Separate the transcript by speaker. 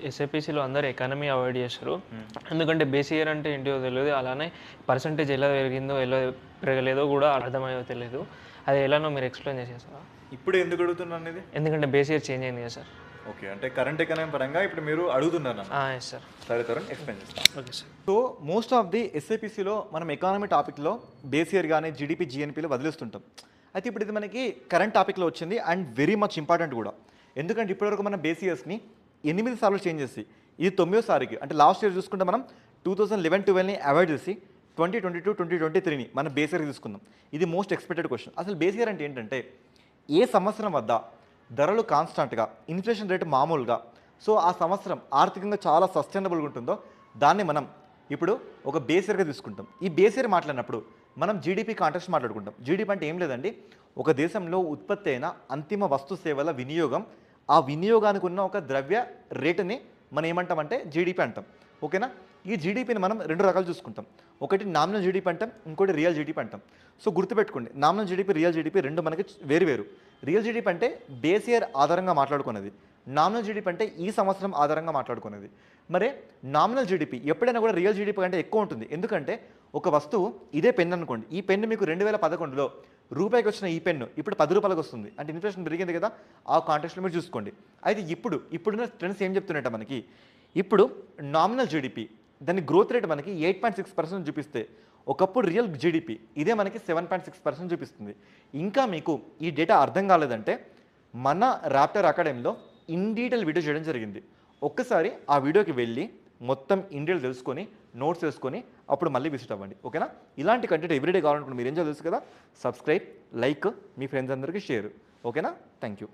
Speaker 1: ఎస్ఐపిసిలో అందరూ economy avoid చేస్తారు. ఎందుకంటే బేస్ ఇయర్ అంటే ఏంటో తెలియదు. అలానే పర్సంటేజ్ ఎలా పెరిగిందో ఎలా పెరగలేదో కూడా అర్థమయ్యో తెలియదు. అది ఎలానో మీరు ఎక్స్ప్లెయిన్ చేసేస్తారా?
Speaker 2: ఇప్పుడు ఎందుకు అడుగుతున్నాను ఇది?
Speaker 1: ఎందుకంటే బేస్ ఇయర్ చేంజ్ అయింది కదా సార్.
Speaker 2: ఓకే, అంటే కరెంట్ ఎకనామీ పరంగా ఇప్పుడు మీరు అడుగుతున్నారు.
Speaker 1: Yes sir.
Speaker 2: సరే తరుణ్, ఎక్స్ప్లెయిన్ చేస్తాను.
Speaker 1: Okay sir.
Speaker 2: So most of the ఎస్ఐపిసిలో మనం ఎకానమీ టాపిక్లో బేస్ ఇయర్ కానీ జీడిపి జిఎన్పిలో వదిలేస్తుంటాం. అయితే ఇప్పుడు ఇది మనకి కరెంట్ టాపిక్లో వచ్చింది అండ్ వెరీ మచ్ ఇంపార్టెంట్ కూడా. ఎందుకంటే ఇప్పటివరకు మన బేస్ ఇయర్స్ని 8 సార్లు చేంజ్ చేసి ఇది 9సారికి, అంటే లాస్ట్ ఇయర్ చూసుకుంటే మనం 2011-12ని అవాయిడ్ చేసి 2022-2023ని మన బేస్ ఇయర్ తీసుకుందాం. ఇది మోస్ట్ ఎక్స్పెక్టెడ్ క్వశ్చన్. అసలు బేస్ ఇయర్ అంటే ఏంటంటే ఏ సంవత్సరం వద్ద ధరలు కాన్స్టాంట్గా, ఇన్ఫ్లేషన్ రేటు మామూలుగా, సో ఆ సంవత్సరం ఆర్థికంగా చాలా సస్టైనబుల్గా ఉంటుందో దాన్ని మనం ఇప్పుడు ఒక బేస్ ఇయర్గా తీసుకుంటాం. ఈ బేస్ ఇయర్ మాట్లాడినప్పుడు మనం జీడిపి కాంటెక్స్ట్ మాట్లాడుకుంటాం. జీడిపి అంటే ఏం లేదండి, ఒక దేశంలో ఉత్పత్తి అయిన అంతిమ వస్తు సేవల వినియోగం, ఆ వినియోగానికి ఉన్న ఒక ద్రవ్య రేటుని మనం ఏమంటామంటే జీడిపి అంటాం. ఓకేనా? ఈ జీడిపిని మనం 2 రకాలు చూసుకుంటాం. ఒకటి నామినల్ జీడిపి అంటాం, ఇంకోటి రియల్ జీడిపి అంటాం. సో గుర్తుపెట్టుకోండి, నామినల్ జీడిపి, రియల్ జీడిపి రెండు మనకి వేరు. రియల్ జీడిపి అంటే బేస్ ఇయర్ ఆధారంగా మాట్లాడుకున్నది. నామినల్ జీడిపి అంటే ఈ సంవత్సరం ఆధారంగా మాట్లాడుకున్నది. మరి నామినల్ జీడిపి ఎప్పుడైనా కూడా రియల్ జీడిపి కంటే ఎక్కువ ఉంటుంది. ఎందుకంటే ఒక వస్తువు, ఇదే పెన్ అనుకోండి, ఈ పెన్ను మీకు 2011లో రూపాయికి వచ్చిన ఈ పెన్ను ఇప్పుడు 10 రూపాయలకు వస్తుంది. అంటే ఇన్ఫ్లేషన్ పెరిగింది కదా, ఆ కాంటెక్స్ట్లో మీరు చూసుకోండి. అయితే ఇప్పుడున్న ట్రెండ్స్ ఏం చెప్తున్నట్ట మనకి, ఇప్పుడు నామినల్ జీడిపి దాని గ్రోత్ రేట్ మనకి 8.6% చూపిస్తే, ఒకప్పుడు రియల్ జీడిపి ఇదే మనకి 7.6% చూపిస్తుంది. ఇంకా మీకు ఈ డేటా అర్థం కాలేదంటే మన ర్యాప్టర్ అకాడమీలో ఇన్ డీటెయిల్ వీడియో చేయడం జరిగింది. ఒక్కసారి ఆ వీడియోకి వెళ్ళి మొత్తం ఇన్ డీటెయిల్ తెలుసుకొని నోట్స్ వేసుకొని అప్పుడు మళ్ళీ విజిట్ అవ్వండి. ఓకేనా? ఇలాంటి కంటెంట్ ఎవ్రీడే కావాలనుకుంటే మీరు ఏం చేయాలి తెలుసు కదా, సబ్స్క్రైబ్, లైక్, మీ ఫ్రెండ్స్ అందరికీ షేర్. ఓకేనా? Thank you.